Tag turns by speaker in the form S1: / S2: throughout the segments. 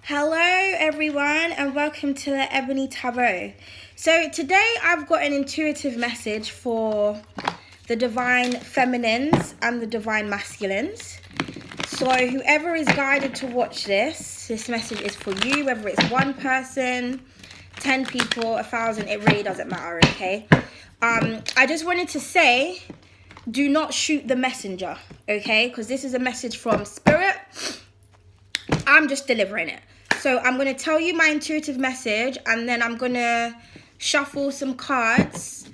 S1: Hello everyone and welcome to the Ebony Tarot. So today I've got an intuitive message for the divine feminines and the divine masculines. So whoever is guided to watch this message is for you, whether it's one person, 10 people, 1,000, it really doesn't matter, okay? I just wanted to say, do not shoot the messenger, okay? Because this is a message from Spirit. I'm just delivering it. So I'm going to tell you my intuitive message, and then I'm going to shuffle some cards,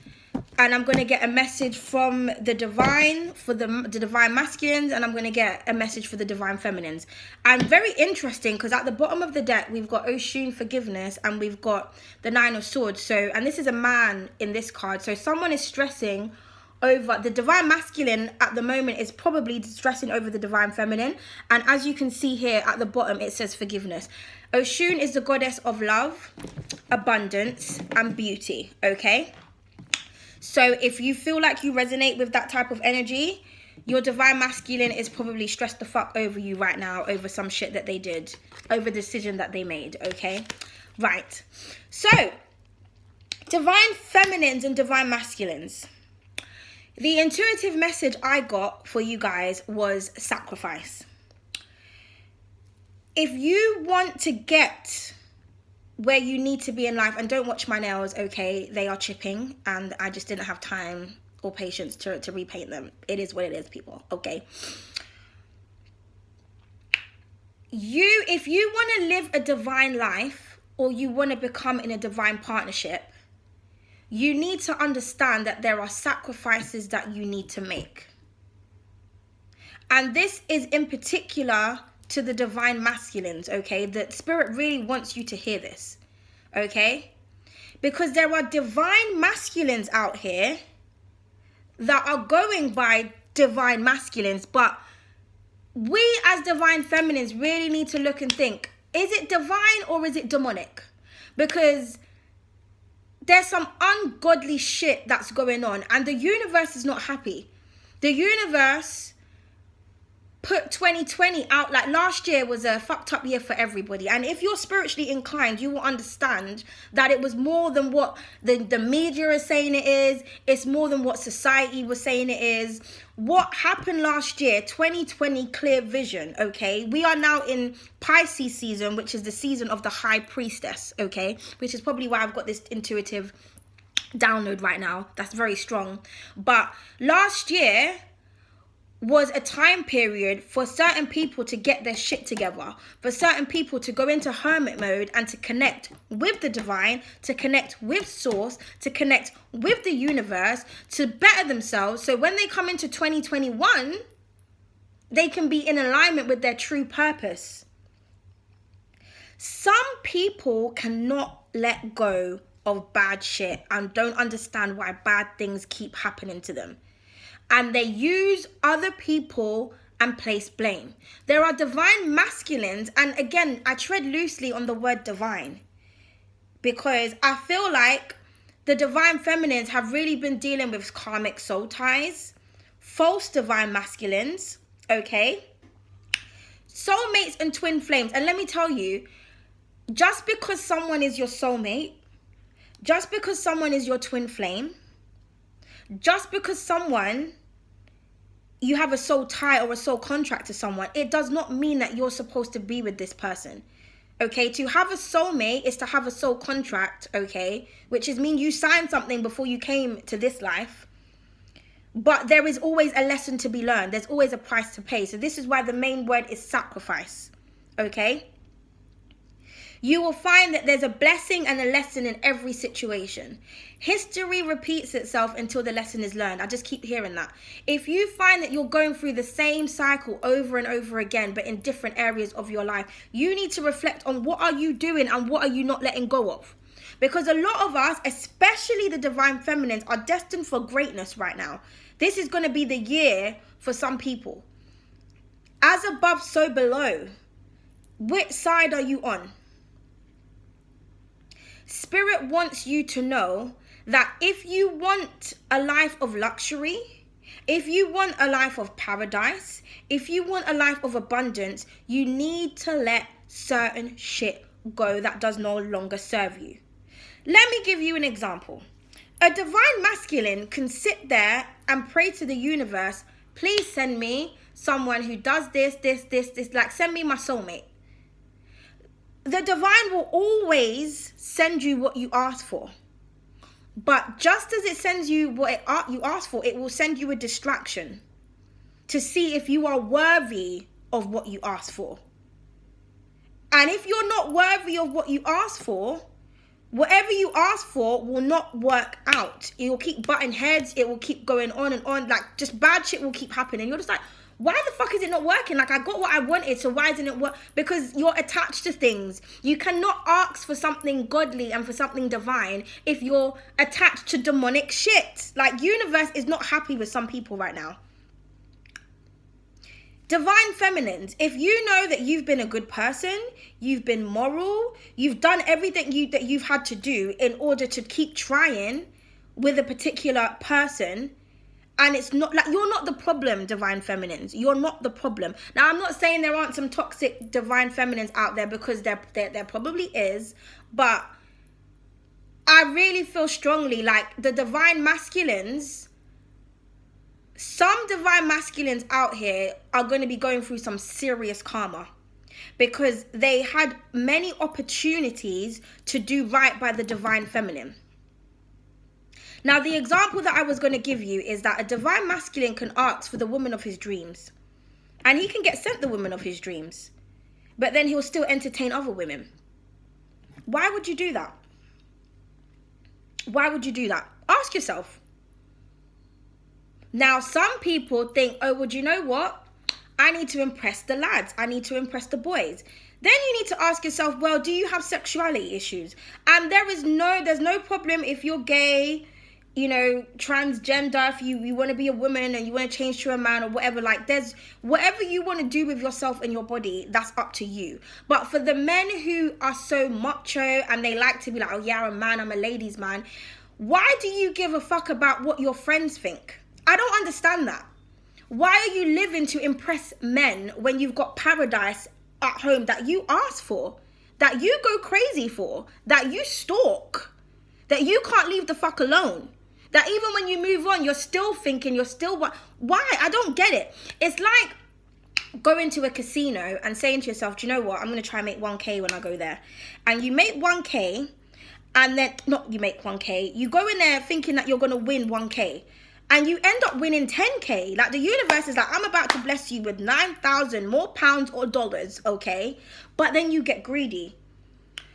S1: and I'm going to get a message from the divine for the divine masculines, and I'm going to get a message for the divine feminines. And very interesting, because at the bottom of the deck we've got Oshun, forgiveness, and we've got the Nine of Swords. So, and this is a man in this card. So someone is stressing over the divine masculine at the moment, is probably stressing over the divine feminine. And as you can see here at the bottom, it says forgiveness. Oshun is the goddess of love, abundance, and beauty, okay? So if you feel like you resonate with that type of energy, your divine masculine is probably stressed the fuck over you right now, over some shit that they did, over the decision that they made, okay? Right. So, divine feminines and divine masculines. The intuitive message I got for you guys was sacrifice. If you want to get where you need to be in life, and don't watch my nails, okay? They are chipping, and I just didn't have time or patience to repaint them. It is what it is, people, okay? If you want to live a divine life, or you want to become in a divine partnership, you need to understand that there are sacrifices that you need to make. And this is in particular to the divine masculines, okay? The Spirit really wants you to hear this, okay? Because there are divine masculines out here that are going by divine masculines, but we as divine feminines really need to look and think, is it divine or is it demonic? Because there's some ungodly shit that's going on, and the universe is not happy. The universe put 2020 out, like last year was a fucked up year for everybody. And if you're spiritually inclined, you will understand that it was more than what the media is saying it is. It's more than what society was saying it is. What happened last year, 2020, clear vision, okay? We are now in Pisces season, which is the season of the high priestess, okay? Which is probably why I've got this intuitive download right now. That's very strong. But last year was a time period for certain people to get their shit together, for certain people to go into hermit mode and to connect with the divine, to connect with source, to connect with the universe, to better themselves. So when they come into 2021, they can be in alignment with their true purpose. Some people cannot let go of bad shit and don't understand why bad things keep happening to them. And they use other people and place blame. There are divine masculines, and again, I tread loosely on the word divine, because I feel like the divine feminines have really been dealing with karmic soul ties, false divine masculines, okay? Soulmates and twin flames. And let me tell you, just because someone is your soulmate, just because someone is your twin flame, just because you have a soul tie or a soul contract to someone, it does not mean that you're supposed to be with this person, okay? To have a soulmate is to have a soul contract, okay? Which is mean you signed something before you came to this life. But there is always a lesson to be learned. There's always a price to pay. So this is why the main word is sacrifice, okay? You will find that there's a blessing and a lesson in every situation. History repeats itself until the lesson is learned. I just keep hearing that. If you find that you're going through the same cycle over and over again, but in different areas of your life, you need to reflect on what are you doing and what are you not letting go of. Because a lot of us, especially the divine feminines, are destined for greatness right now. This is going to be the year for some people. As above, so below. Which side are you on? Spirit wants you to know that if you want a life of luxury, if you want a life of paradise, if you want a life of abundance, you need to let certain shit go that does no longer serve you. Let me give you an example. A divine masculine can sit there and pray to the universe, please send me someone who does this, like send me my soulmate. The divine will always send you what you ask for. But just as it sends you what you ask for, it will send you a distraction to see if you are worthy of what you ask for. And if you're not worthy of what you ask for, whatever you ask for will not work out. It will keep butting heads. It will keep going on and on. Like, just bad shit will keep happening. You're just like, why the fuck is it not working? Like, I got what I wanted, so why isn't it work? Because you're attached to things. You cannot ask for something godly and for something divine if you're attached to demonic shit. Like, universe is not happy with some people right now. Divine feminines, if you know that you've been a good person, you've been moral, you've done everything that you've had to do in order to keep trying with a particular person, and it's not like you're not the problem, divine feminines. You're not the problem. Now, I'm not saying there aren't some toxic divine feminines out there, because there probably is, but I really feel strongly like the divine masculines. Some divine masculines out here are going to be going through some serious karma because they had many opportunities to do right by the divine feminine. Now, the example that I was going to give you is that a divine masculine can ask for the woman of his dreams, and he can get sent the woman of his dreams, but then he'll still entertain other women. Why would you do that? Why would you do that? Ask yourself. Now, some people think, oh, well, do you know what? I need to impress the lads. I need to impress the boys. Then you need to ask yourself, well, do you have sexuality issues? And there's no problem if you're gay, you know, transgender, if you want to be a woman and you want to change to a man or whatever. Like, there's whatever you want to do with yourself and your body, that's up to you. But for the men who are so macho and they like to be like, oh yeah, I'm a man, I'm a ladies man, why do you give a fuck about what your friends think? I don't understand that. Why are you living to impress men when you've got paradise at home that you ask for, that you go crazy for, that you stalk, that you can't leave the fuck alone, that even when you move on, you're still thinking, why? I don't get it. It's like going to a casino and saying to yourself, do you know what? I'm going to try and make 1K when I go there. And you make 1K, and then, not you make 1K, you go in there thinking that you're going to win 1K. And you end up winning 10K. Like, the universe is like, I'm about to bless you with 9,000 more pounds or dollars, okay? But then you get greedy.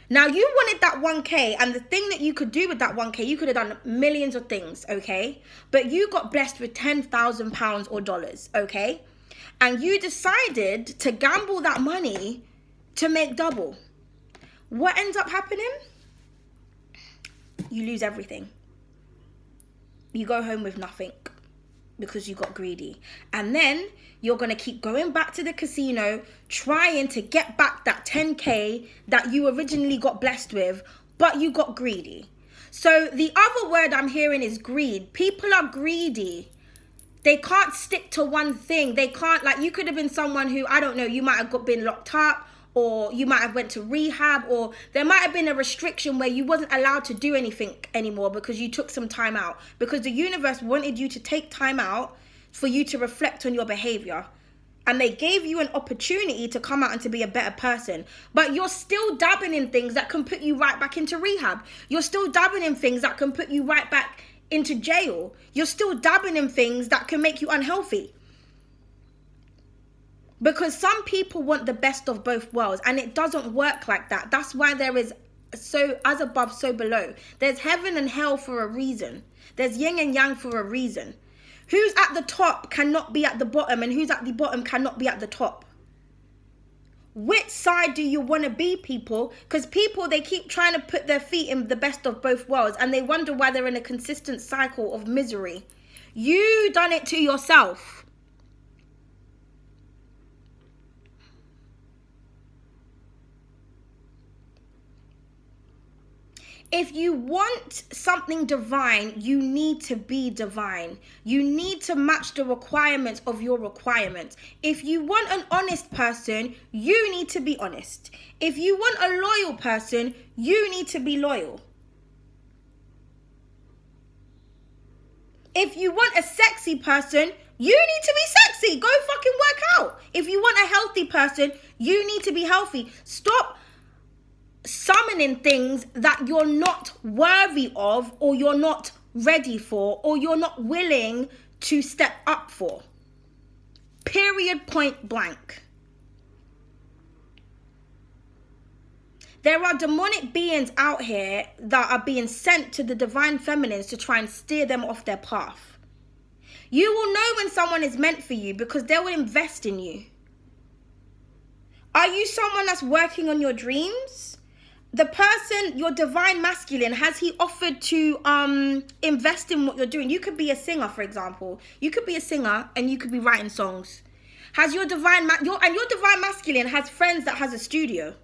S1: Now, you wanted that 1K, and the thing that you could do with that 1K, you could have done millions of things, okay? But you got blessed with 10,000 pounds or dollars, okay? And you decided to gamble that money to make double. What ends up happening? You lose everything. You go home with nothing because you got greedy. And then you're going to keep going back to the casino, trying to get back that 10K that you originally got blessed with, but you got greedy. So the other word I'm hearing is greed. People are greedy. They can't stick to one thing. They can't, like, you could have been someone who, I don't know, you might have been locked up, or you might have went to rehab, or there might have been a restriction where you wasn't allowed to do anything anymore because you took some time out, because the universe wanted you to take time out for you to reflect on your behavior. And they gave you an opportunity to come out and to be a better person. But you're still dabbing in things that can put you right back into rehab. You're still dabbing in things that can put you right back into jail. You're still dabbing in things that can make you unhealthy. Because some people want the best of both worlds, and it doesn't work like that. That's why there is so as above, so below. There's heaven and hell for a reason. There's yin and yang for a reason. Who's at the top cannot be at the bottom, and who's at the bottom cannot be at the top. Which side do you want to be, people? Because people, they keep trying to put their feet in the best of both worlds, and they wonder why they're in a consistent cycle of misery. You done it to yourself. If you want something divine, you need to be divine. You need to match the requirements of your requirements. If you want an honest person, you need to be honest. If you want a loyal person, you need to be loyal. If you want a sexy person, you need to be sexy. Go fucking work out. If you want a healthy person, you need to be healthy. Stop summoning things that you're not worthy of, or you're not ready for, or you're not willing to step up for. Period, point blank. There are demonic beings out here that are being sent to the divine feminines to try and steer them off their path. You will know when someone is meant for you because they will invest in you. Are you someone that's working on your dreams? The person, your divine masculine, has he offered to invest in what you're doing? You could be a singer, for example. You could be a singer and you could be writing songs. Has your divine masculine has friends that has a studio?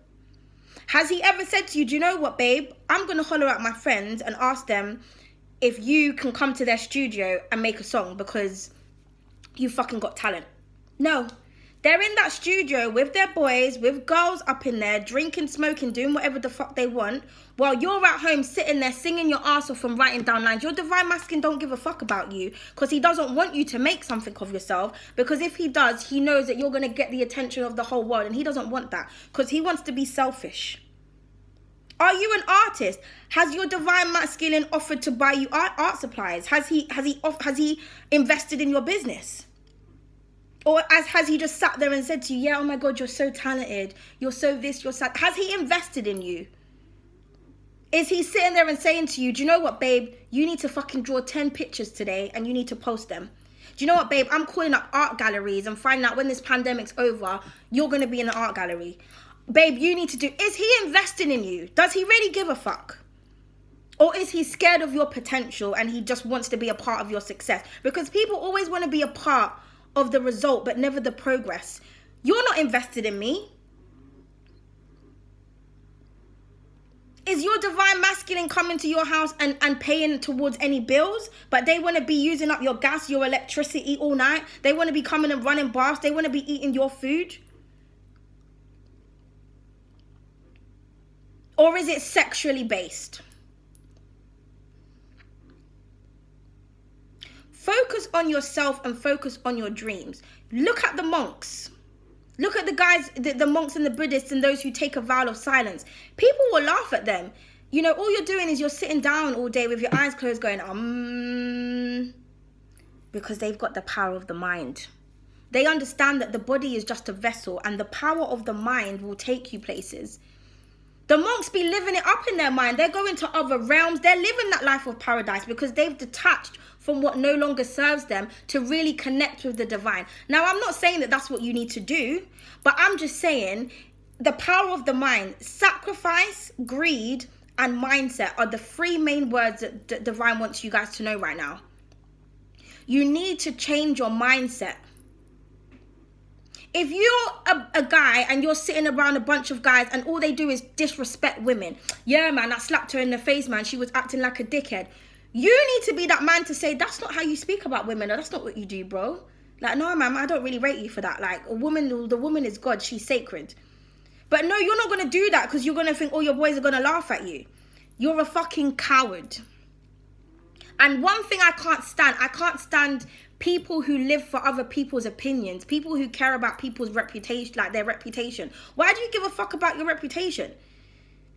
S1: Has he ever said to you, do you know what, babe? I'm going to holler at my friends and ask them if you can come to their studio and make a song because you fucking got talent. No. They're in that studio with their boys, with girls up in there, drinking, smoking, doing whatever the fuck they want, while you're at home sitting there singing your ass off and writing down lines. Your divine masculine don't give a fuck about you because he doesn't want you to make something of yourself, because if he does, he knows that you're going to get the attention of the whole world, and he doesn't want that because he wants to be selfish. Are you an artist? Has your divine masculine offered to buy you art supplies? Has he invested in your business? Or has he just sat there and said to you, yeah, oh my God, you're so talented. You're so this, you're so... Has he invested in you? Is he sitting there and saying to you, do you know what, babe? You need to fucking draw 10 pictures today and you need to post them. Do you know what, babe? I'm calling up art galleries and finding out when this pandemic's over, you're going to be in an art gallery. Babe, you need to do... Is he investing in you? Does he really give a fuck? Or is he scared of your potential and he just wants to be a part of your success? Because people always want to be a part of the result, but never the progress. You're not invested in me. Is your divine masculine coming to your house and paying towards any bills, but they want to be using up your gas, your electricity all night? They want to be coming and running baths. They want to be eating your food. Or is it sexually based? Focus on yourself and focus on your dreams. Look at the monks. Look at the guys, the monks and the Buddhists and those who take a vow of silence. People will laugh at them. You know, all you're doing is you're sitting down all day with your eyes closed going, because they've got the power of the mind. They understand that the body is just a vessel and the power of the mind will take you places. The monks be living it up in their mind. They're going to other realms. They're living that life of paradise because they've detached from what no longer serves them to really connect with the divine. Now, I'm not saying that that's what you need to do, but I'm just saying the power of the mind, sacrifice, greed, and mindset are the three main words that the divine wants you guys to know right now. You need to change your mindset. If you're a guy and you're sitting around a bunch of guys and all they do is disrespect women. Yeah, man, I slapped her in the face, man. She was acting like a dickhead. You need to be that man to say, that's not how you speak about women. Or that's not what you do, bro. Like, no, man, I don't really rate you for that. Like, the woman is God. She's sacred. But no, you're not going to do that because you're going to think all your boys are going to laugh at you. You're a fucking coward. And one thing I can't stand people who live for other people's opinions, people who care about people's reputation, like their reputation. Why do you give a fuck about your reputation?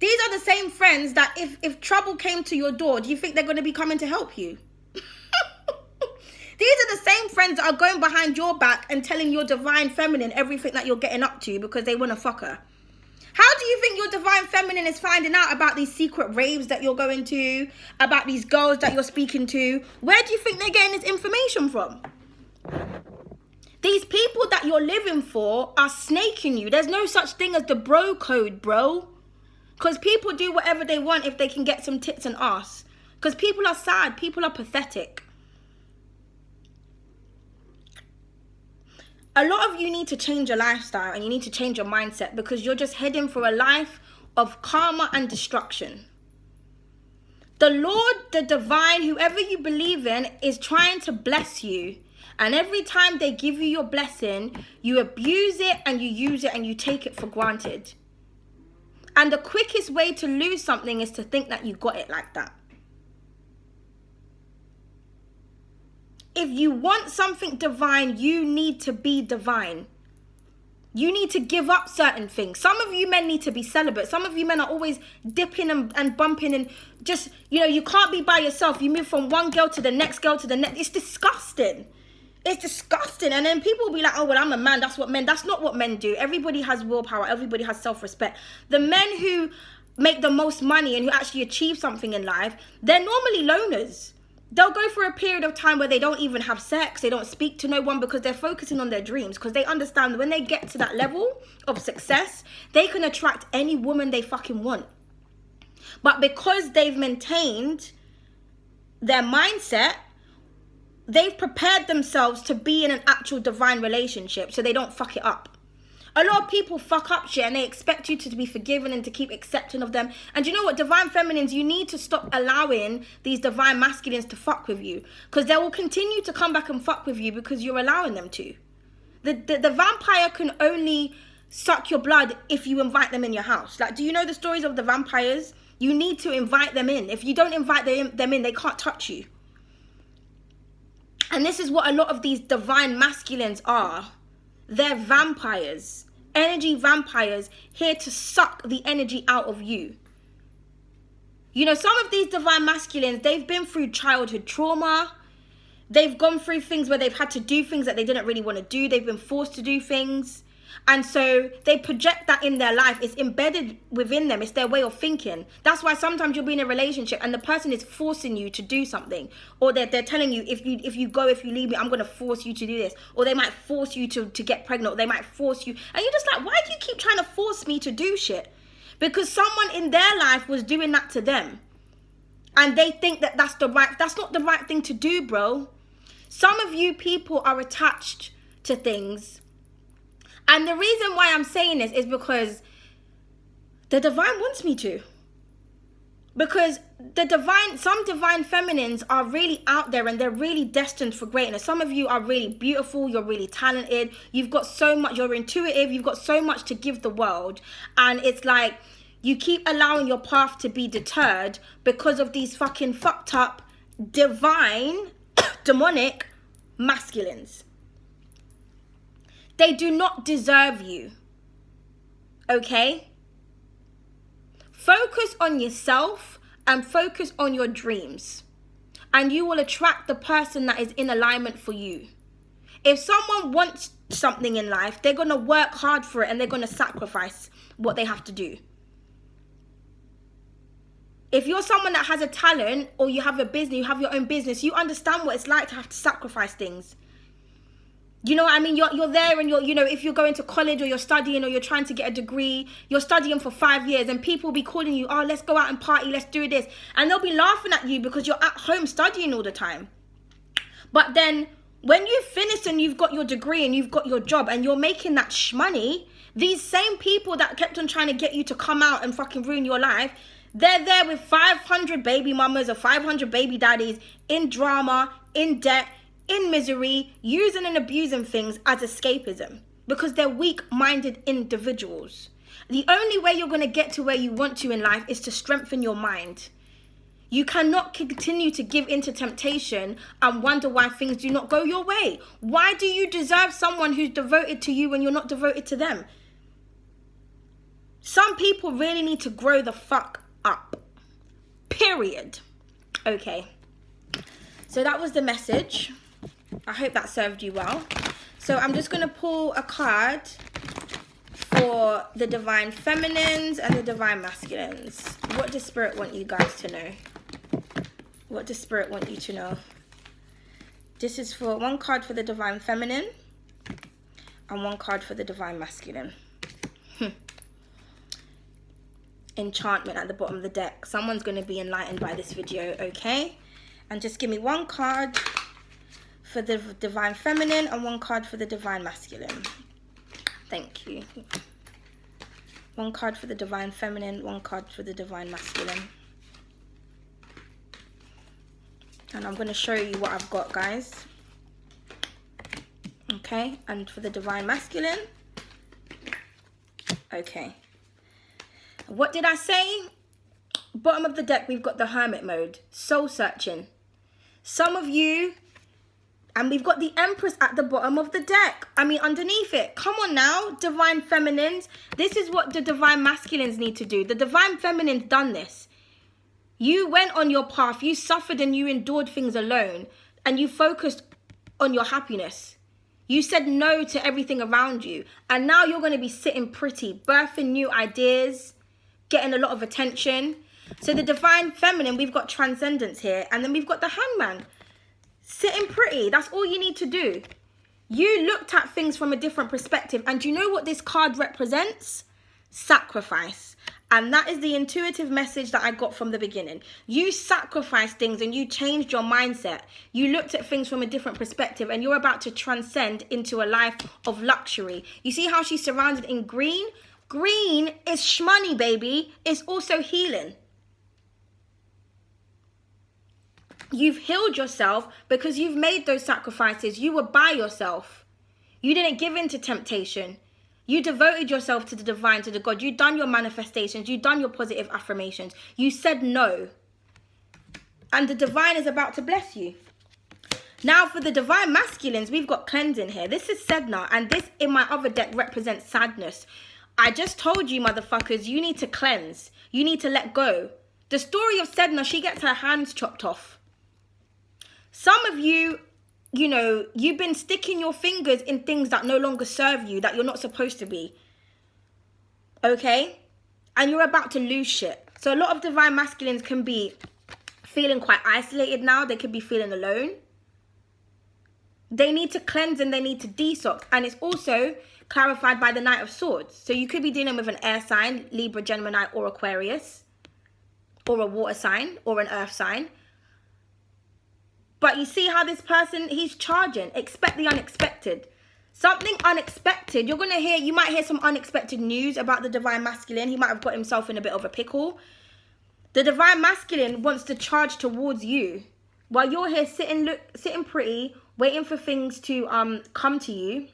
S1: These are the same friends that if trouble came to your door, do you think they're going to be coming to help you? These are the same friends that are going behind your back and telling your divine feminine everything that you're getting up to because they want to fuck her. How do you think your divine feminine is finding out about these secret raves that you're going to, about these girls that you're speaking to? Where do you think they're getting this information from? These people that you're living for are snaking you. There's no such thing as the bro code, bro. Because people do whatever they want if they can get some tits and ass. Because people are sad. People are pathetic. A lot of you need to change your lifestyle and you need to change your mindset because you're just heading for a life of karma and destruction. The Lord, the divine, whoever you believe in, is trying to bless you. And every time they give you your blessing, you abuse it and you use it and you take it for granted. And the quickest way to lose something is to think that you got it like that. If you want something divine, you need to be divine. You need to give up certain things. Some of you men need to be celibate. Some of you men are always dipping and bumping and just, you can't be by yourself. You move from one girl to the next girl to the next. It's disgusting. It's disgusting. And then people will be like, oh, well, I'm a man. That's not what men do. Everybody has willpower. Everybody has self-respect. The men who make the most money and who actually achieve something in life, they're normally loners. They'll go for a period of time where they don't even have sex. They don't speak to no one because they're focusing on their dreams. Because they understand when they get to that level of success, they can attract any woman they fucking want. But because they've maintained their mindset, they've prepared themselves to be in an actual divine relationship so they don't fuck it up. A lot of people fuck up shit and they expect you to be forgiven and to keep accepting of them. And you know what? Divine feminines, you need to stop allowing these divine masculines to fuck with you. Because they will continue to come back and fuck with you because you're allowing them to. The vampire can only suck your blood if you invite them in your house. Like, do you know the stories of the vampires? You need to invite them in. If you don't invite them in, they can't touch you. And this is what a lot of these divine masculines are. They're vampires, energy vampires, here to suck the energy out of you. Some of these divine masculines, they've been through childhood trauma. They've gone through things where they've had to do things that they didn't really want to do. They've been forced to do things. And so they project that in their life. It's embedded within them. It's their way of thinking. That's why sometimes you'll be in a relationship and the person is forcing you to do something. Or they're telling you, if you leave me, I'm going to force you to do this. Or they might force you to get pregnant. Or they might force you. And you're just like, why do you keep trying to force me to do shit? Because someone in their life was doing that to them. And they think that that's not the right thing to do, bro. Some of you people are attached to things. And the reason why I'm saying this is because the divine wants me to. Because some divine feminines are really out there and they're really destined for greatness. Some of you are really beautiful, you're really talented, you've got so much, you're intuitive, you've got so much to give the world. And it's like you keep allowing your path to be deterred because of these fucking fucked up, divine, demonic masculines. They do not deserve you. Okay? Focus on yourself and focus on your dreams. And you will attract the person that is in alignment for you. If someone wants something in life, they're going to work hard for it and they're going to sacrifice what they have to do. If you're someone that has a talent or you have a business, you have your own business, you understand what it's like to have to sacrifice things. You know what I mean? You're there and if you're going to college or you're studying or you're trying to get a degree, you're studying for 5 years and people will be calling you, oh, let's go out and party, let's do this. And they'll be laughing at you because you're at home studying all the time. But then when you've finished and you've got your degree and you've got your job and you're making that money, these same people that kept on trying to get you to come out and fucking ruin your life, they're there with 500 baby mamas or 500 baby daddies in drama, in debt, in misery, using and abusing things as escapism because they're weak-minded individuals. The only way you're going to get to where you want to in life is to strengthen your mind. You cannot continue to give into temptation and wonder why things do not go your way. Why do you deserve someone who's devoted to you when you're not devoted to them? Some people really need to grow the fuck up. Period. Okay. So that was the message. I hope that served you well. So I'm just going to pull a card for the divine feminines and the divine masculines. What does Spirit want you guys to know? What does Spirit want you to know? This is for one card for the divine feminine and one card for the divine masculine. Enchantment at the bottom of the deck. Someone's going to be enlightened by this video, okay? And just give me one card for the divine feminine and one card for the divine masculine. Thank you. One card for the divine feminine, one card for the divine masculine. And I'm going to show you what I've got, guys. Okay, and for the Divine Masculine. Okay. What did I say? Bottom of the deck, we've got the Hermit mode. Soul searching. Some of you, and we've got the Empress at the bottom of the deck. I mean, underneath it. Come on now, Divine Feminines. This is what the Divine Masculines need to do. The Divine Feminines done this. You went on your path. You suffered and you endured things alone. And you focused on your happiness. You said no to everything around you. And now you're going to be sitting pretty, birthing new ideas, getting a lot of attention. So the Divine Feminine, we've got Transcendence here. And then we've got the Hangman. Sitting pretty. That's all you need to do. You looked at things from a different perspective. And you know what this card represents? Sacrifice. And that is the intuitive message that I got from the beginning. You sacrificed things and you changed your mindset. You looked at things from a different perspective and you're about to transcend into a life of luxury. You see how she's surrounded in green? Green is shmoney, baby. It's also healing. You've healed yourself because you've made those sacrifices. You were by yourself. You didn't give in to temptation. You devoted yourself to the divine, to the God. You've done your manifestations. You've done your positive affirmations. You said no. And the divine is about to bless you. Now for the Divine Masculines, we've got cleansing here. This is Sedna. And this in my other deck represents sadness. I just told you, motherfuckers, you need to cleanse. You need to let go. The story of Sedna, she gets her hands chopped off. Some of you, you know, you've been sticking your fingers in things that no longer serve you, that you're not supposed to be. Okay? And you're about to lose shit. So a lot of Divine Masculines can be feeling quite isolated now. They could be feeling alone. They need to cleanse and they need to detox. And it's also clarified by the Knight of Swords. So you could be dealing with an air sign, Libra, Gemini, or Aquarius. Or a water sign, or an earth sign. But you see how this person, he's charging. Expect the unexpected. Something unexpected. You're going to hear, you might hear some unexpected news about the Divine Masculine. He might have got himself in a bit of a pickle. The Divine Masculine wants to charge towards you. While you're here sitting pretty, waiting for things to come to you.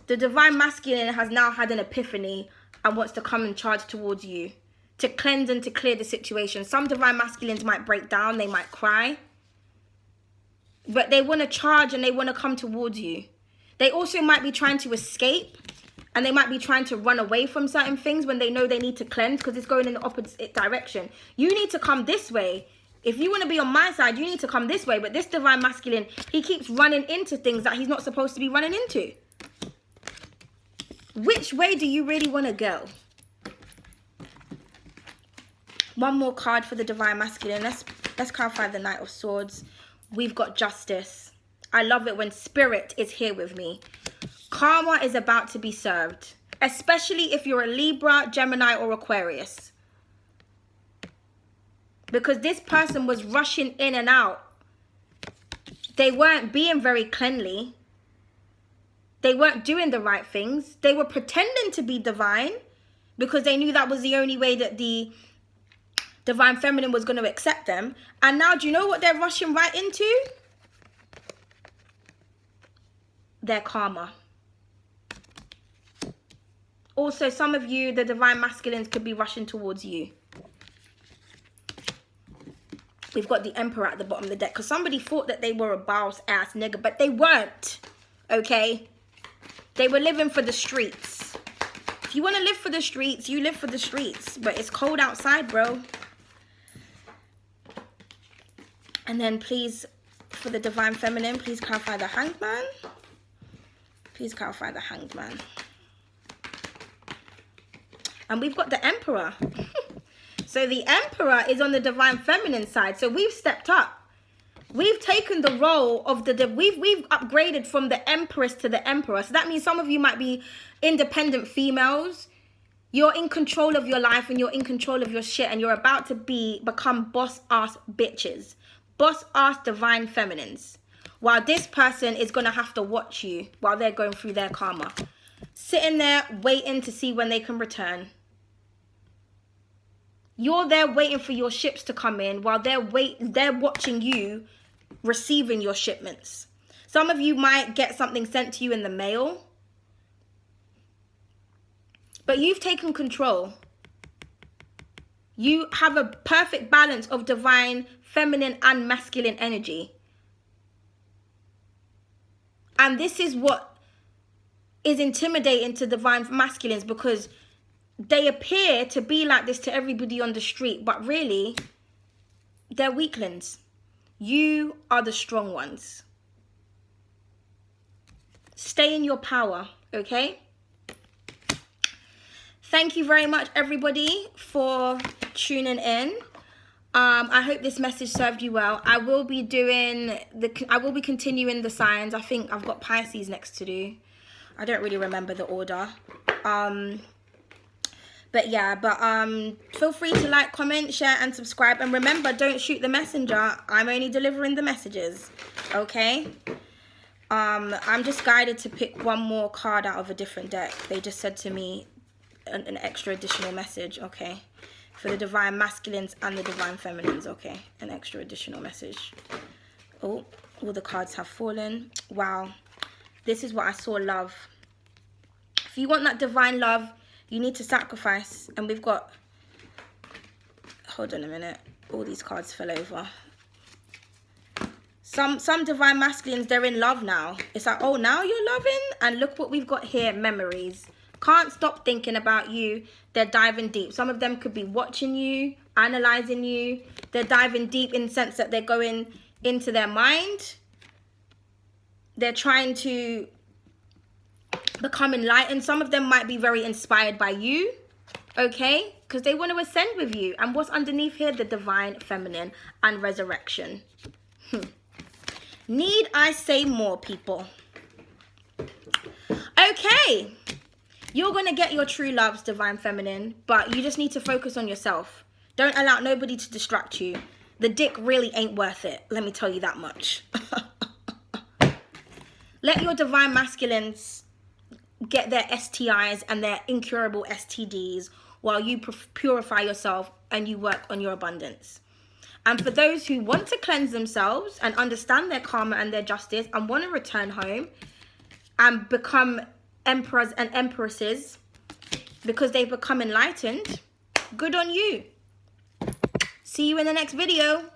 S1: The Divine Masculine has now had an epiphany and wants to come and charge towards you. To cleanse and to clear the situation. Some Divine Masculines might break down. They might cry. But they want to charge and they want to come towards you. They also might be trying to escape. And they might be trying to run away from certain things when they know they need to cleanse. Because it's going in the opposite direction. You need to come this way. If you want to be on my side, you need to come this way. But this Divine Masculine, he keeps running into things that he's not supposed to be running into. Which way do you really want to go? One more card for the Divine Masculine. Let's clarify the Knight of Swords. We've got Justice. I love it when Spirit is here with me. Karma is about to be served. Especially if you're a Libra, Gemini, or Aquarius. Because this person was rushing in and out. They weren't being very cleanly. They weren't doing the right things. They were pretending to be divine. Because they knew that was the only way that the Divine Feminine was going to accept them. And now, do you know what they're rushing right into? Their karma. Also, some of you, the Divine Masculines, could be rushing towards you. We've got the Emperor at the bottom of the deck. Because somebody thought that they were a boss ass nigga. But they weren't. Okay? They were living for the streets. If you want to live for the streets, you live for the streets. But it's cold outside, bro. And then please, for the Divine Feminine, please clarify the Hanged Man. Please clarify the Hanged Man. And we've got the Emperor. So the Emperor is on the Divine Feminine side. So we've stepped up. We've taken the role of we've upgraded from the Empress to the Emperor. So that means some of you might be independent females. You're in control of your life and you're in control of your shit. And you're about to become boss-ass bitches. Boss-ass Divine Feminines. While this person is going to have to watch you while they're going through their karma. Sitting there waiting to see when they can return. You're there waiting for your ships to come in while they're watching you receiving your shipments. Some of you might get something sent to you in the mail, but you've taken control. You have a perfect balance of divine feminine and masculine energy. And this is what is intimidating to divine masculines, because they appear to be like this to everybody on the street, but really, they're weaklings. You are the strong ones. Stay in your power, okay? Thank you very much, everybody, for tuning in. I hope this message served you well. I will be continuing the signs. I think I've got Pisces next to do. I don't really remember the order. But feel free to like, comment, share, and subscribe. And remember, don't shoot the messenger. I'm only delivering the messages, okay? I'm just guided to pick one more card out of a different deck. They just said to me an extra additional message, okay? For the divine masculines and the divine feminines, okay? An extra additional message. Oh, all the cards have fallen. Wow. This is what I saw, love. If you want that divine love, you need to sacrifice. And we've got... Hold on a minute. All these cards fell over. Some divine masculines, they're in love now. It's like, oh, now you're loving? And look what we've got here, memories. Can't stop thinking about you. They're diving deep. Some of them could be watching you, analyzing you. They're diving deep in the sense that they're going into their mind. They're trying to become enlightened. Some of them might be very inspired by you, okay? Because they want to ascend with you. And what's underneath here? The divine feminine and resurrection. Need I say more, people? Okay. You're going to get your true loves, divine feminine, but you just need to focus on yourself. Don't allow nobody to distract you. The dick really ain't worth it. Let me tell you that much. Let your divine masculines get their STIs and their incurable STDs while you purify yourself and you work on your abundance. And for those who want to cleanse themselves and understand their karma and their justice and want to return home and become emperors and empresses because they've become enlightened, good on you. See you in the next video.